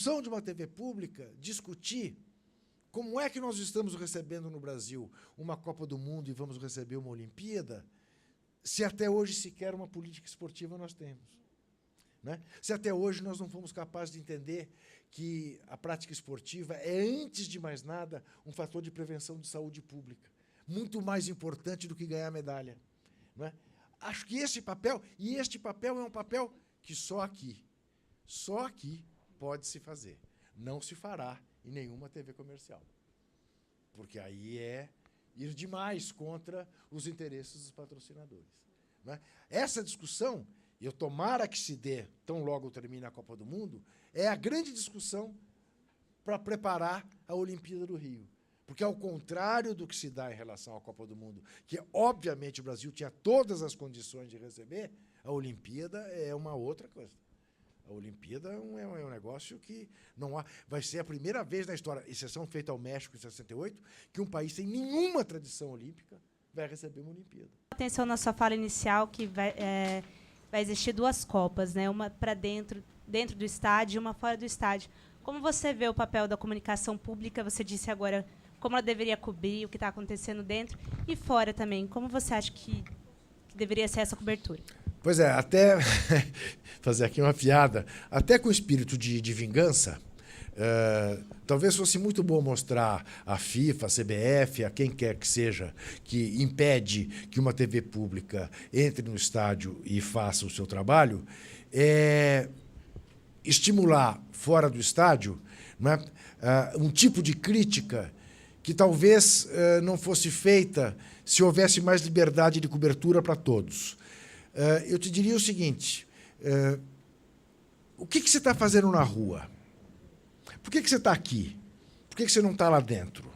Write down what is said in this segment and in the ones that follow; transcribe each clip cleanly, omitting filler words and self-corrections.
função de uma TV pública discutir como é que nós estamos recebendo no Brasil uma Copa do Mundo e vamos receber uma Olimpíada, se até hoje sequer uma política esportiva nós temos, né? Se até hoje nós não fomos capazes de entender que a prática esportiva é, antes de mais nada, um fator de prevenção de saúde pública, muito mais importante do que ganhar medalha, não é? Acho que este papel é um papel que só aqui pode se fazer. Não se fará em nenhuma TV comercial, porque aí é ir demais contra os interesses dos patrocinadores, não é? Essa discussão, eu tomara que se dê, tão logo termine a Copa do Mundo, é a grande discussão para preparar a Olimpíada do Rio. Porque, ao contrário do que se dá em relação à Copa do Mundo, que, obviamente, o Brasil tinha todas as condições de receber, a Olimpíada é uma outra coisa. A Olimpíada é um negócio que não há... Vai ser a primeira vez na história, exceção feita ao México em 68, que um país sem nenhuma tradição olímpica vai receber uma Olimpíada. Atenção na sua fala inicial que vai existir duas Copas, né? Uma para dentro do estádio e uma fora do estádio. Como você vê o papel da comunicação pública? Você disse agora como ela deveria cobrir o que está acontecendo dentro e fora também. Como você acha que deveria ser essa cobertura? Pois é, até fazer aqui uma piada, até com o espírito de vingança, talvez fosse muito bom mostrar a FIFA, a CBF, a quem quer que seja, que impede que uma TV pública entre no estádio e faça o seu trabalho, estimular fora do estádio, não é, um tipo de crítica que talvez não fosse feita se houvesse mais liberdade de cobertura para todos. Eu te diria o seguinte, o que você está fazendo na rua? Por que você está aqui? Por que você não está lá dentro?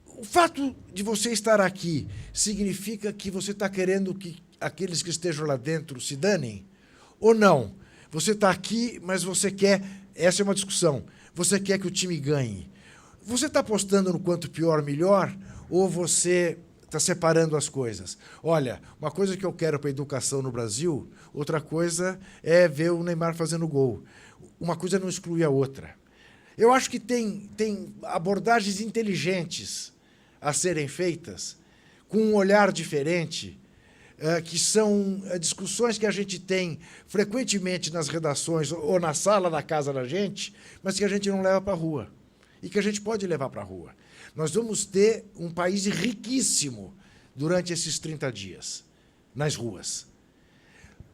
O fato de você estar aqui significa que você está querendo que aqueles que estejam lá dentro se danem? Ou não? Você está aqui, mas você quer... Essa é uma discussão. Você quer que o time ganhe. Você está apostando no quanto pior, melhor? Ou você está separando as coisas? Olha, uma coisa que eu quero para a educação no Brasil, outra coisa é ver o Neymar fazendo gol. Uma coisa não exclui a outra. Eu acho que tem abordagens inteligentes a serem feitas, com um olhar diferente, que são discussões que a gente tem frequentemente nas redações ou na sala da casa da gente, mas que a gente não leva para a rua. E que a gente pode levar para a rua. Nós vamos ter um país riquíssimo durante esses 30 dias, nas ruas.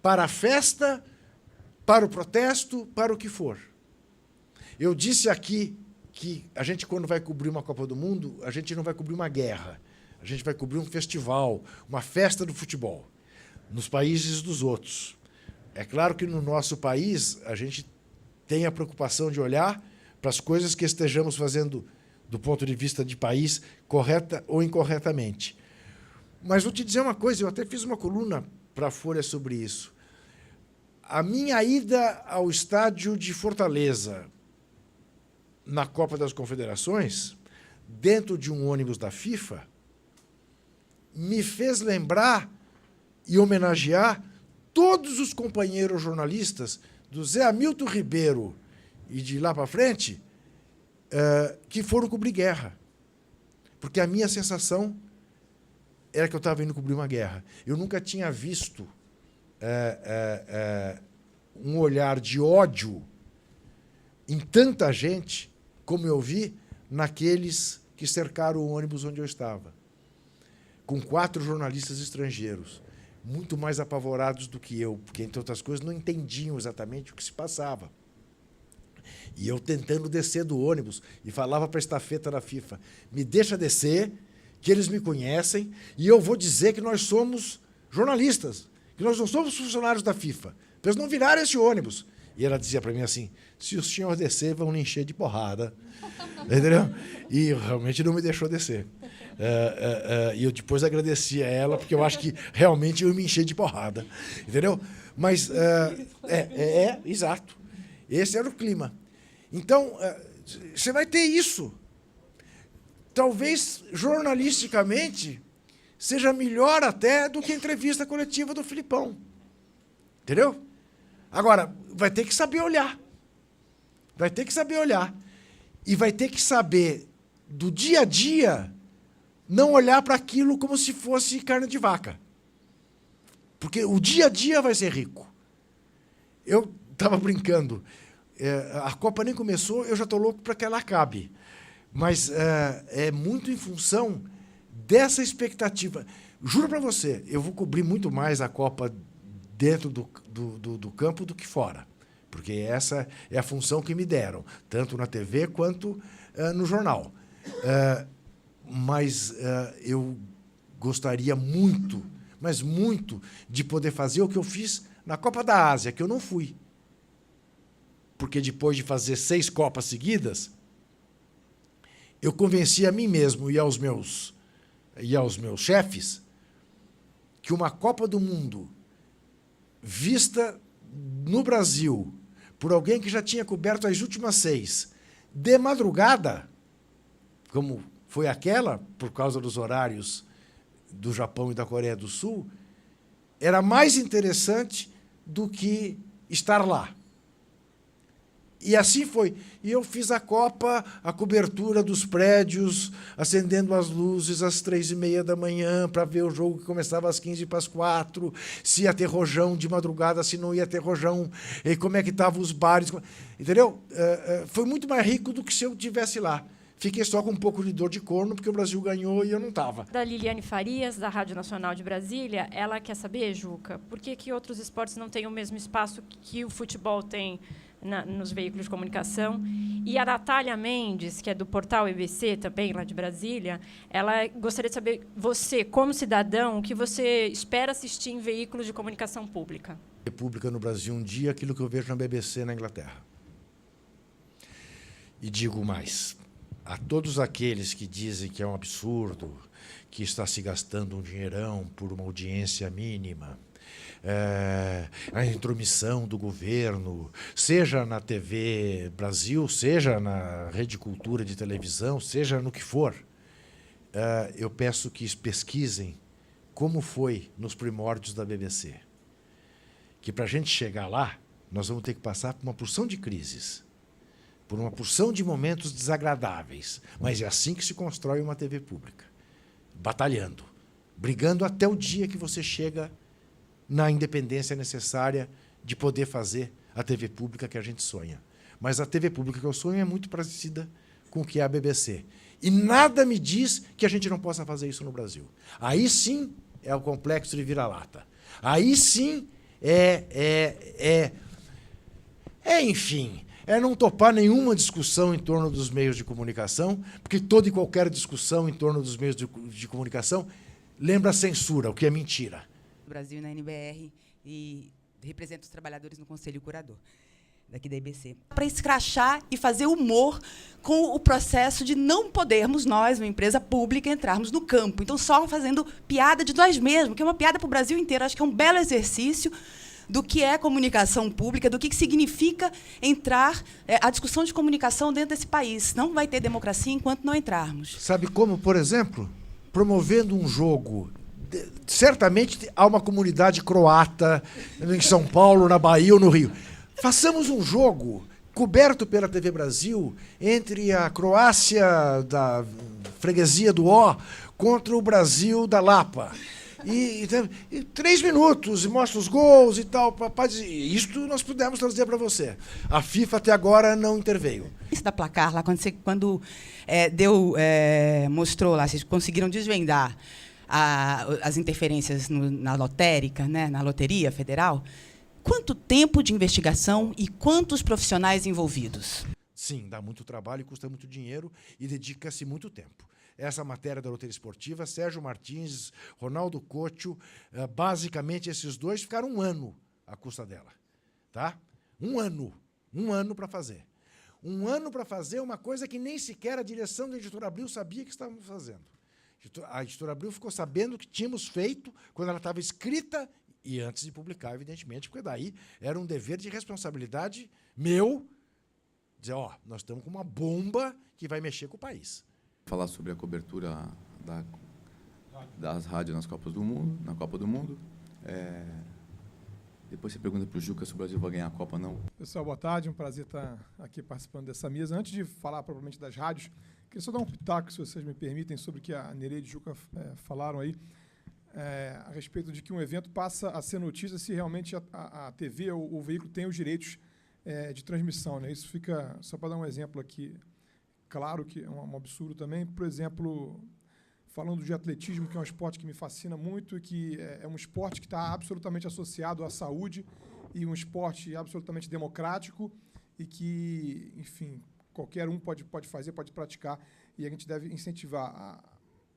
Para a festa, para o protesto, para o que for. Eu disse aqui que a gente, quando vai cobrir uma Copa do Mundo, a gente não vai cobrir uma guerra. A gente vai cobrir um festival, uma festa do futebol, nos países dos outros. É claro que no nosso país a gente tem a preocupação de olhar para as coisas que estejamos fazendo do ponto de vista de país, correta ou incorretamente. Mas vou te dizer uma coisa, eu até fiz uma coluna para a Folha sobre isso. A minha ida ao estádio de Fortaleza, na Copa das Confederações, dentro de um ônibus da FIFA, me fez lembrar e homenagear todos os companheiros jornalistas do Zé Hamilton Ribeiro e de lá para frente, que foram cobrir guerra. Porque a minha sensação era que eu estava indo cobrir uma guerra. Eu nunca tinha visto um olhar de ódio em tanta gente como eu vi naqueles que cercaram o ônibus onde eu estava, com 4 jornalistas estrangeiros, muito mais apavorados do que eu, porque, entre outras coisas, não entendiam exatamente o que se passava. E eu tentando descer do ônibus e falava para a estafeta da FIFA, me deixa descer, que eles me conhecem, e eu vou dizer que nós somos jornalistas, que nós não somos funcionários da FIFA, para eles não virarem esse ônibus. E ela dizia para mim assim, se o senhor descer, vão lhe encher de porrada. Entendeu? E realmente não me deixou descer. E eu depois agradeci a ela, porque eu acho que realmente eu me enchi de porrada. Entendeu? Mas, exato. Esse era o clima. Então, você vai ter isso. Talvez, jornalisticamente, seja melhor até do que a entrevista coletiva do Filipão. Entendeu? Agora, vai ter que saber olhar. Vai ter que saber olhar. E vai ter que saber, do dia a dia, não olhar para aquilo como se fosse carne de vaca. Porque o dia a dia vai ser rico. Eu estava brincando. A Copa nem começou, eu já estou louco para que ela acabe. Mas é muito em função dessa expectativa. Juro para você, eu vou cobrir muito mais a Copa dentro do campo do que fora. Porque essa é a função que me deram, tanto na TV quanto no jornal. Mas eu gostaria muito, mas muito, de poder fazer o que eu fiz na Copa da Ásia, que eu não fui. Porque depois de fazer 6 Copas seguidas, eu convenci a mim mesmo e aos meus chefes que uma Copa do Mundo vista no Brasil por alguém que já tinha coberto as últimas 6, de madrugada, como foi aquela, por causa dos horários do Japão e da Coreia do Sul, era mais interessante do que estar lá. E assim foi. E eu fiz a Copa, a cobertura dos prédios, acendendo as luzes às 3h30 da manhã para ver o jogo que começava às 15:45, se ia ter rojão de madrugada, se não ia ter rojão, e como é que estavam os bares. Entendeu? Foi muito mais rico do que se eu estivesse lá. Fiquei só com um pouco de dor de corno, porque o Brasil ganhou e eu não estava. Da Liliane Farias, da Rádio Nacional de Brasília, ela quer saber, Juca, por que outros esportes não têm o mesmo espaço que o futebol tem nos veículos de comunicação? E a Natália Mendes, que é do portal EBC, também, lá de Brasília, ela gostaria de saber, você, como cidadão, o que você espera assistir em veículos de comunicação pública? República no Brasil um dia, aquilo que eu vejo na BBC na Inglaterra. E digo mais, a todos aqueles que dizem que é um absurdo, que está se gastando um dinheirão por uma audiência mínima, a intromissão do governo, seja na TV Brasil, seja na Rede Cultura de televisão, seja no que for, eu peço que pesquisem como foi nos primórdios da BBC. Que para a gente chegar lá, nós vamos ter que passar por uma porção de crises, por uma porção de momentos desagradáveis. Mas é assim que se constrói uma TV pública. Batalhando, brigando até o dia que você chega na independência necessária de poder fazer a TV pública que a gente sonha. Mas a TV pública que eu sonho é muito parecida com o que é a BBC. E nada me diz que a gente não possa fazer isso no Brasil. Aí sim é o complexo de vira-lata. Aí sim enfim, não topar nenhuma discussão em torno dos meios de comunicação, porque toda e qualquer discussão em torno dos meios de comunicação lembra censura, o que é mentira. Brasil na NBR e represento os trabalhadores no Conselho Curador daqui da IBC. Para escrachar e fazer humor com o processo de não podermos nós, uma empresa pública, entrarmos no campo. Então, só fazendo piada de nós mesmos, que é uma piada para o Brasil inteiro. Acho que é um belo exercício do que é comunicação pública, do que significa entrar a discussão de comunicação dentro desse país. Não vai ter democracia enquanto não entrarmos. Sabe como, por exemplo? Promovendo um jogo. Certamente há uma comunidade croata em São Paulo, na Bahia ou no Rio. Façamos um jogo coberto pela TV Brasil entre a Croácia da freguesia do Ó contra o Brasil da Lapa. E 3 minutos, e mostra os gols e tal. Isto nós pudemos trazer para você. A FIFA até agora não interveio. Isso da placar, lá, quando mostrou lá, vocês conseguiram desvendar as interferências na lotérica, né, na Loteria Federal, quanto tempo de investigação e quantos profissionais envolvidos? Sim, dá muito trabalho, custa muito dinheiro e dedica-se muito tempo. Essa matéria da Loteria Esportiva, Sérgio Martins, Ronaldo Couto, basicamente esses dois ficaram 1 ano à custa dela. Tá? 1 ano. 1 ano para fazer. 1 ano para fazer uma coisa que nem sequer a direção da Editora Abril sabia que estávamos fazendo. A Editora Abril ficou sabendo que tínhamos feito quando ela estava escrita e antes de publicar, evidentemente, porque daí era um dever de responsabilidade meu dizer, nós estamos com uma bomba que vai mexer com o país. Falar sobre a cobertura das rádios nas Copas do Mundo, na Copa do Mundo. Depois você pergunta para o Juca se o Brasil vai ganhar a Copa ou não. Pessoal, boa tarde. Um prazer estar aqui participando dessa mesa. Antes de falar propriamente das rádios, queria só dar um pitaco, se vocês me permitem, sobre o que a Nereide e o Juca falaram aí, a respeito de que um evento passa a ser notícia se realmente a TV ou o veículo tem os direitos de transmissão, né? Isso fica, só para dar um exemplo aqui, claro que é um absurdo também, por exemplo, falando de atletismo, que é um esporte que me fascina muito e que é um esporte que está absolutamente associado à saúde e um esporte absolutamente democrático e que, enfim, qualquer um pode fazer, pode praticar, e a gente deve incentivar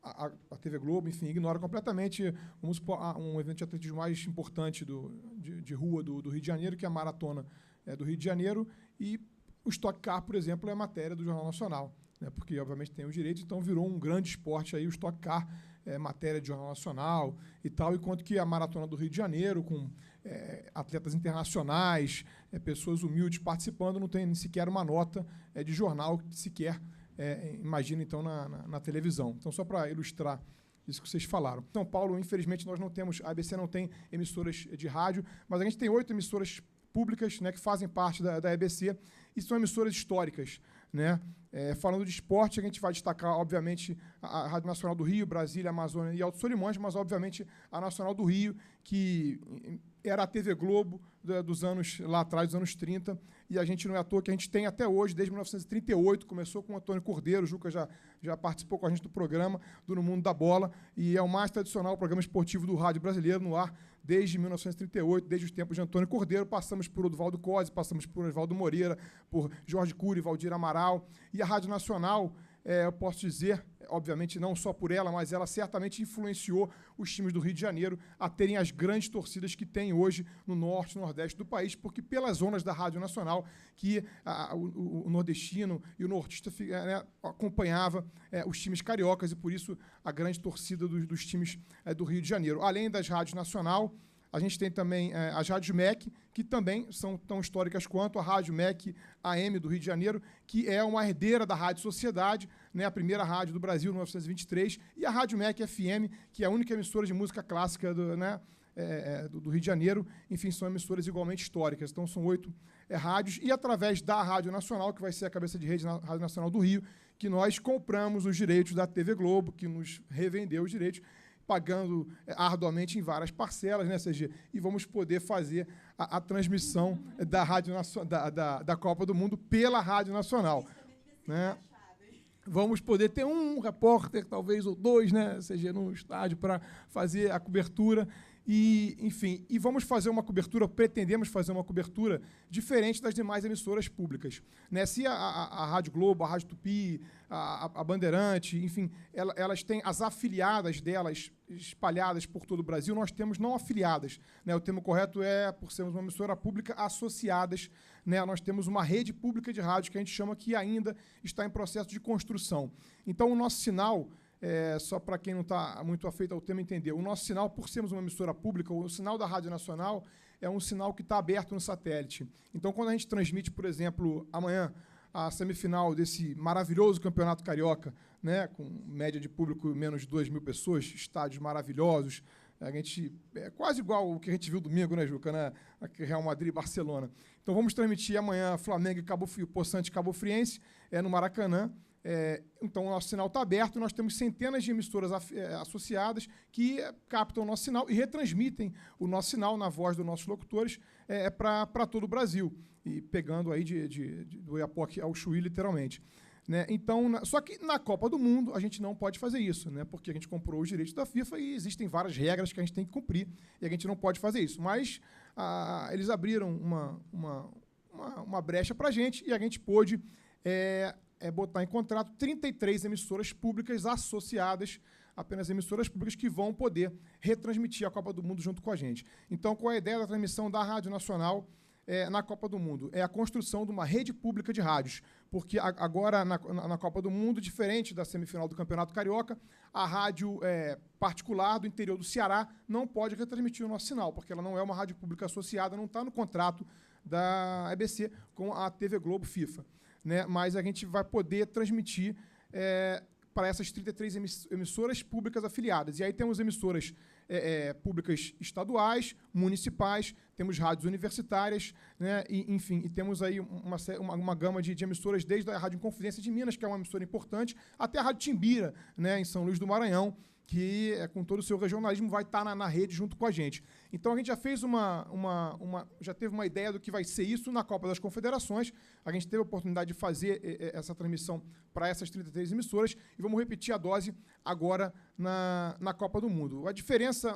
a TV Globo, enfim, ignora completamente um evento de atletismo mais importante de rua do Rio de Janeiro, que é a Maratona do Rio de Janeiro, e o Stock Car, por exemplo, é matéria do Jornal Nacional, né, porque, obviamente, tem os direitos, então virou um grande esporte aí, o Stock Car, matéria de Jornal Nacional e tal, enquanto que a Maratona do Rio de Janeiro, com atletas internacionais, pessoas humildes participando, não tem nem sequer uma nota de jornal sequer, imagina, então, na televisão. Então, só para ilustrar isso que vocês falaram. São Paulo, infelizmente, nós não temos, a ABC não tem emissoras de rádio, mas a gente tem 8 emissoras públicas, né, que fazem parte da EBC, e são emissoras históricas, né? Falando de esporte, a gente vai destacar, obviamente, a Rádio Nacional do Rio, Brasília, Amazônia e Alto Solimões, mas, obviamente, a Nacional do Rio, que era a TV Globo dos anos, lá atrás, dos anos 30, e a gente não é à toa que a gente tem até hoje, desde 1938, começou com o Antônio Cordeiro, o Juca já participou com a gente do programa do No Mundo da Bola, e é o mais tradicional programa esportivo do rádio brasileiro no ar desde 1938, desde os tempos de Antônio Cordeiro. Passamos por Oduvaldo Cosi, passamos por Oswaldo Moreira, por Jorge Cury, Valdir Amaral, e a Rádio Nacional, eu posso dizer, obviamente não só por ela, mas ela certamente influenciou os times do Rio de Janeiro a terem as grandes torcidas que tem hoje no norte e nordeste do país, porque pelas zonas da Rádio Nacional que o nordestino e o nortista acompanhava os times cariocas, e por isso a grande torcida dos times do Rio de Janeiro. Além das rádios Nacional, a gente tem também as rádios MEC, que também são tão históricas quanto a Rádio MEC AM do Rio de Janeiro, que é uma herdeira da Rádio Sociedade, né, a primeira rádio do Brasil, em 1923, e a Rádio MEC FM, que é a única emissora de música clássica do Rio de Janeiro. Enfim, são emissoras igualmente históricas. Então, são 8 rádios, e através da Rádio Nacional, que vai ser a cabeça de rede na Rádio Nacional do Rio, que nós compramos os direitos da TV Globo, que nos revendeu os direitos, pagando arduamente em várias parcelas, né, CG? E vamos poder fazer a transmissão da Copa do Mundo pela Rádio Nacional, né? Vamos poder ter um repórter, talvez, ou 2, né, CG, no estádio para fazer a cobertura. E, enfim, vamos fazer uma cobertura, pretendemos fazer uma cobertura diferente das demais emissoras públicas, né? Se a Rádio Globo, a Rádio Tupi, a Bandeirante, enfim, elas têm as afiliadas delas espalhadas por todo o Brasil, nós temos não afiliadas, né? O termo correto é, por sermos uma emissora pública, associadas, né? Nós temos uma rede pública de rádio que a gente chama, que ainda está em processo de construção. Então, o nosso sinal, só para quem não está muito afeito ao tema entender, o nosso sinal, por sermos uma emissora pública, o sinal da Rádio Nacional é um sinal que está aberto no satélite. Então, quando a gente transmite, por exemplo, amanhã, a semifinal desse maravilhoso Campeonato Carioca, né, com média de público menos de 2.000 pessoas, estádios maravilhosos, a gente é quase igual o que a gente viu domingo, né, Juca, né, Real Madrid e Barcelona. Então, vamos transmitir amanhã Flamengo e Poçante Cabo Friense, no Maracanã. Então, o nosso sinal está aberto, nós temos centenas de emissoras associadas que captam o nosso sinal e retransmitem o nosso sinal na voz dos nossos locutores para todo o Brasil, e pegando aí do Oiapoque ao Chuí, literalmente. Né? Então, só que na Copa do Mundo a gente não pode fazer isso, né? Porque a gente comprou os direitos da FIFA e existem várias regras que a gente tem que cumprir, e a gente não pode fazer isso. Mas eles abriram uma brecha para a gente, e a gente pôde botar em contrato 33 emissoras públicas associadas, apenas emissoras públicas que vão poder retransmitir a Copa do Mundo junto com a gente. Então, qual é a ideia da transmissão da Rádio Nacional na Copa do Mundo? É a construção de uma rede pública de rádios, porque agora, na Copa do Mundo, diferente da semifinal do Campeonato Carioca, a rádio particular do interior do Ceará não pode retransmitir o nosso sinal, porque ela não é uma rádio pública associada, não está no contrato da EBC com a TV Globo FIFA. Né? Mas a gente vai poder transmitir para essas 33 emissoras públicas afiliadas. E aí temos emissoras públicas estaduais, municipais, temos rádios universitárias, né, enfim, e temos aí uma gama de emissoras, desde a Rádio Inconfidência de Minas, que é uma emissora importante, até a Rádio Timbira, né, em São Luís do Maranhão, que, com todo o seu regionalismo, vai estar na rede junto com a gente. Então, a gente já fez já teve uma ideia do que vai ser isso na Copa das Confederações. A gente teve a oportunidade de fazer essa transmissão para essas 33 emissoras e vamos repetir a dose agora na Copa do Mundo. A diferença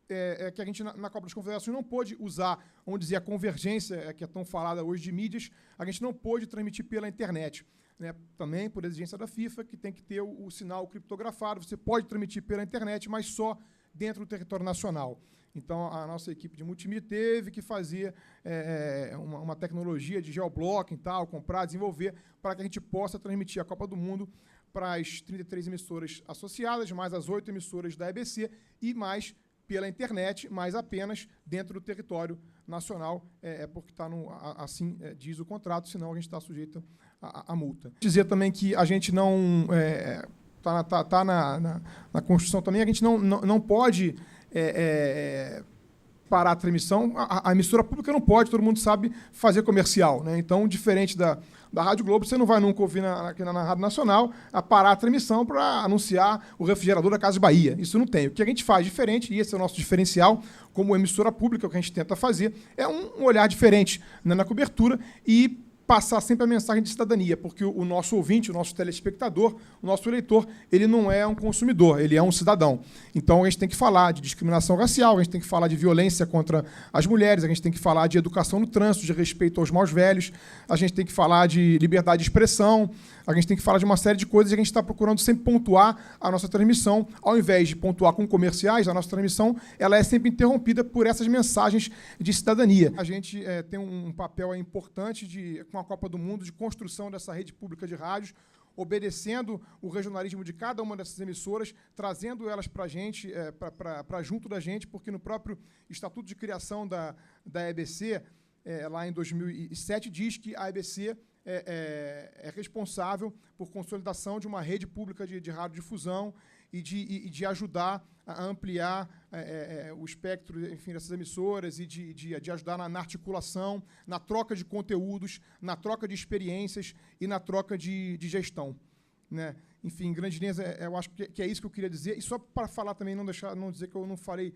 é que a gente, na Copa das Confederações, não pôde usar, vamos dizer, a convergência, que é tão falada hoje de mídias, a gente não pôde transmitir pela internet. Né, também por exigência da FIFA, que tem que ter o sinal criptografado. Você pode transmitir pela internet, mas só dentro do território nacional. Então, a nossa equipe de multimídia teve que fazer uma tecnologia de geoblocking, tal, comprar, desenvolver, para que a gente possa transmitir a Copa do Mundo para as 33 emissoras associadas, mais as 8 emissoras da EBC e mais pela internet, mas apenas dentro do território nacional, porque está assim diz o contrato, senão a gente está sujeito a multa. Dizer também que a gente não está na Constituição também, a gente não pode parar a transmissão. A emissora pública não pode, todo mundo sabe, fazer comercial, né? Então, diferente da Rádio Globo, você não vai nunca ouvir aqui na Rádio Nacional a parar a transmissão para anunciar o refrigerador da Casa Bahia. Isso não tem. O que a gente faz diferente, e esse é o nosso diferencial como emissora pública, o que a gente tenta fazer, é um olhar diferente, né, na cobertura e passar sempre a mensagem de cidadania, porque o nosso ouvinte, o nosso telespectador, o nosso eleitor, ele não é um consumidor, ele é um cidadão. Então, a gente tem que falar de discriminação racial, a gente tem que falar de violência contra as mulheres, a gente tem que falar de educação no trânsito, de respeito aos mais velhos, a gente tem que falar de liberdade de expressão, a gente tem que falar de uma série de coisas e a gente está procurando sempre pontuar a nossa transmissão. Ao invés de pontuar com comerciais, a nossa transmissão ela é sempre interrompida por essas mensagens de cidadania. A gente tem um papel importante com a Copa do Mundo de construção dessa rede pública de rádios, obedecendo o regionalismo de cada uma dessas emissoras, trazendo elas para a gente, para junto da gente, porque no próprio Estatuto de Criação da EBC, lá em 2007, diz que a EBC é responsável por consolidação de uma rede pública de radiodifusão e de ajudar a ampliar o espectro, enfim, dessas emissoras e de ajudar na articulação, na troca de conteúdos, na troca de experiências e na troca de gestão, né? Enfim, em grandes linhas, eu acho que é isso que eu queria dizer. E só para falar também, não dizer que eu não falei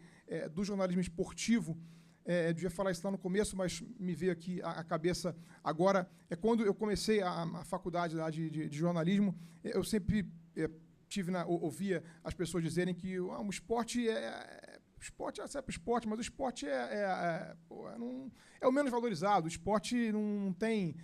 do jornalismo esportivo, eu devia falar isso lá no começo, mas me veio aqui a cabeça agora. Quando eu comecei a faculdade lá de jornalismo, eu sempre ouvia as pessoas dizerem que o esporte esporte é sempre esporte, mas o esporte é o menos valorizado. O esporte não tem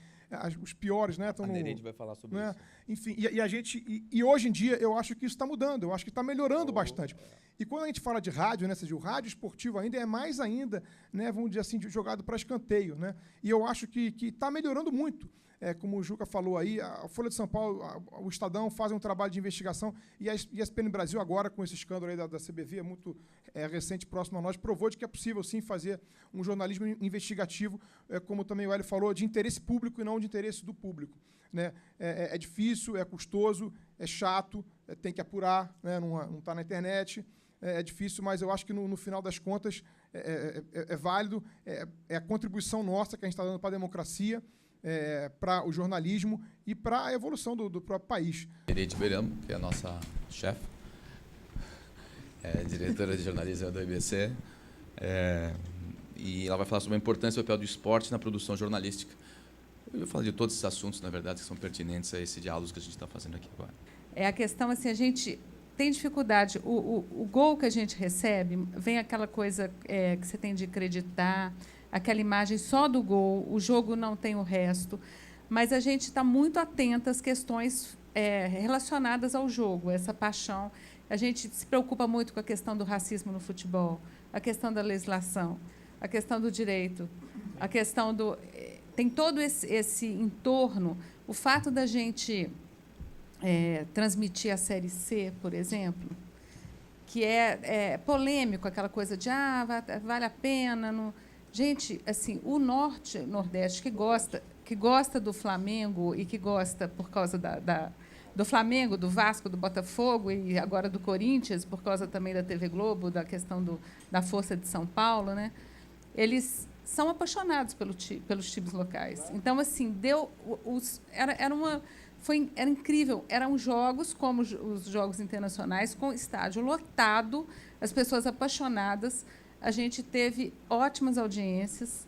os piores, né? A Nereide vai falar sobre isso. Enfim, e hoje em dia eu acho que isso está mudando, eu acho que está melhorando bastante. E quando a gente fala de rádio, né, o rádio esportivo ainda é mais ainda, né, vamos dizer assim, jogado para escanteio, né? E eu acho que está melhorando muito. Como o Juca falou aí, a Folha de São Paulo, o Estadão fazem um trabalho de investigação e a ESPN Brasil agora, com esse escândalo aí da CBV, muito recente, próximo a nós, provou de que é possível, sim, fazer um jornalismo investigativo, como também o Hélio falou, de interesse público e não de interesse do público, né? É difícil, é custoso, é chato, tem que apurar, né? Não está na internet, é difícil, mas eu acho que no final das contas é válido, é a contribuição nossa que a gente está dando para a democracia, para o jornalismo e para a evolução do próprio país. Nereide Beramo, que é a nossa chefe, diretora de jornalismo da IBC, e ela vai falar sobre a importância do papel do esporte na produção jornalística. Eu vou falar de todos esses assuntos, na verdade, que são pertinentes a esse diálogo que a gente está fazendo aqui agora. A questão, assim, a gente tem dificuldade. O gol que a gente recebe, vem aquela coisa que você tem de acreditar, aquela imagem só do gol, o jogo não tem o resto, mas a gente está muito atenta às questões relacionadas ao jogo, essa paixão. A gente se preocupa muito com a questão do racismo no futebol, a questão da legislação, a questão do direito, a questão do... Tem todo esse entorno. O fato da gente transmitir a Série C, por exemplo, que é polêmico, aquela coisa de vale a pena... Não... Gente, assim, o Nordeste que gosta do Flamengo e que gosta por causa do Flamengo, do Vasco, do Botafogo e agora do Corinthians, por causa também da TV Globo, da questão da força de São Paulo, né? eles são apaixonados pelos times locais. Então, assim, era incrível. Eram jogos como os jogos internacionais, com estádio lotado, as pessoas apaixonadas. A gente teve ótimas audiências.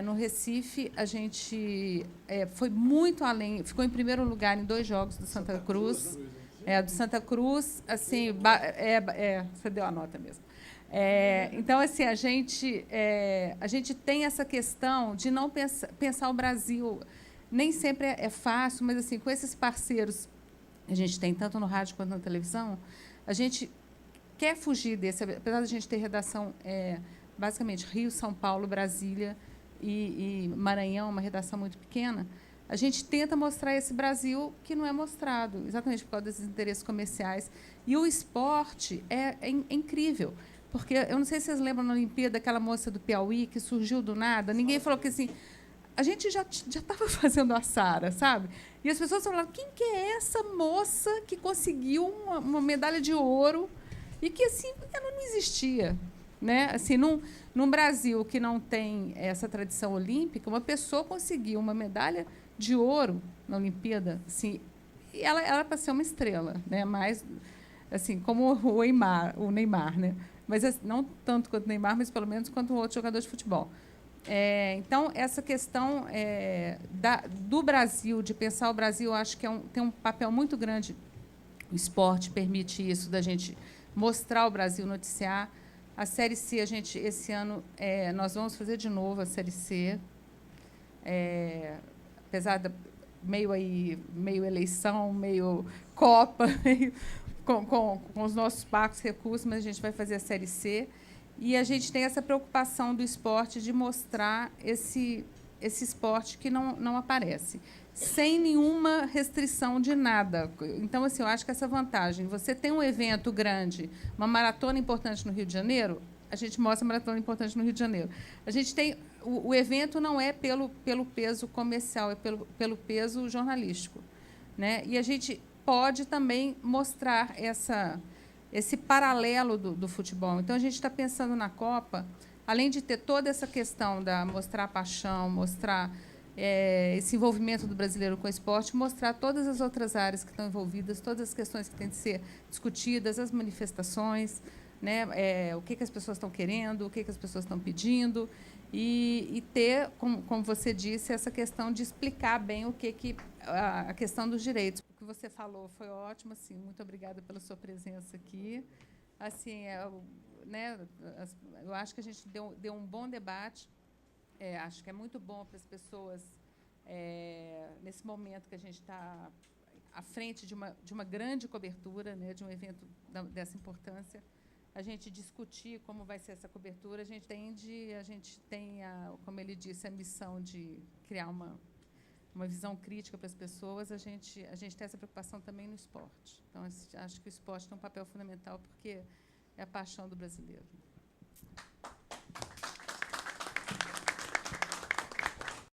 No Recife, a gente foi muito além. Ficou em primeiro lugar em 2 jogos do Santa Cruz. Do Santa Cruz, assim, você deu a nota mesmo. Então, assim, a gente tem essa questão de não pensar o Brasil. Nem sempre é fácil, mas, assim, com esses parceiros que a gente tem, tanto no rádio quanto na televisão, a gente quer fugir desse. Apesar de a gente ter redação, basicamente, Rio, São Paulo, Brasília e Maranhão, uma redação muito pequena, a gente tenta mostrar esse Brasil que não é mostrado, exatamente por causa desses interesses comerciais. E o esporte é incrível. Porque, eu não sei se vocês lembram na Olimpíada, daquela moça do Piauí que surgiu do nada. Ninguém falou que, assim, a gente já estava fazendo a Sara, sabe? E as pessoas falaram, quem que é essa moça que conseguiu uma medalha de ouro e que, assim, ela não existia, né? Assim, num Brasil que não tem essa tradição olímpica, uma pessoa conseguiu uma medalha de ouro na Olimpíada, assim, e ela era para ser uma estrela, né? Mais, assim, como o Neymar, né? Mas não tanto quanto o Neymar, mas pelo menos quanto um outro jogador de futebol. Então, essa questão do Brasil, de pensar o Brasil, acho que tem um papel muito grande. O esporte permite isso, da gente mostrar o Brasil, noticiar. A Série C, esse ano, nós vamos fazer de novo a Série C. Apesar meio eleição, meio Copa, meio, com os nossos pacos recursos, mas a gente vai fazer a Série C. E a gente tem essa preocupação do esporte de mostrar esse esporte que não aparece, sem nenhuma restrição de nada. Então, assim, eu acho que essa vantagem, você tem um evento grande, uma maratona importante no Rio de Janeiro, a gente mostra a maratona importante no Rio de Janeiro. A gente tem o evento não é pelo peso comercial, é pelo peso jornalístico, né? E a gente pode também mostrar esse paralelo do futebol. Então, a gente está pensando na Copa, além de ter toda essa questão da mostrar a paixão, mostrar esse envolvimento do brasileiro com o esporte, mostrar todas as outras áreas que estão envolvidas, todas as questões que têm de ser discutidas, as manifestações, né? O que as pessoas estão querendo, o que as pessoas estão pedindo, e ter, como você disse, essa questão de explicar bem a questão dos direitos. O que você falou foi ótimo, assim, muito obrigada pela sua presença aqui. Assim, né, eu acho que a gente deu um bom debate. Acho que é muito bom para as pessoas, nesse momento que a gente está à frente de uma grande cobertura, né, de um evento dessa importância, a gente discutir como vai ser essa cobertura. A gente tem, como ele disse, a missão de criar uma visão crítica para as pessoas. A gente tem essa preocupação também no esporte. Então, acho que o esporte tem um papel fundamental, porque é a paixão do brasileiro.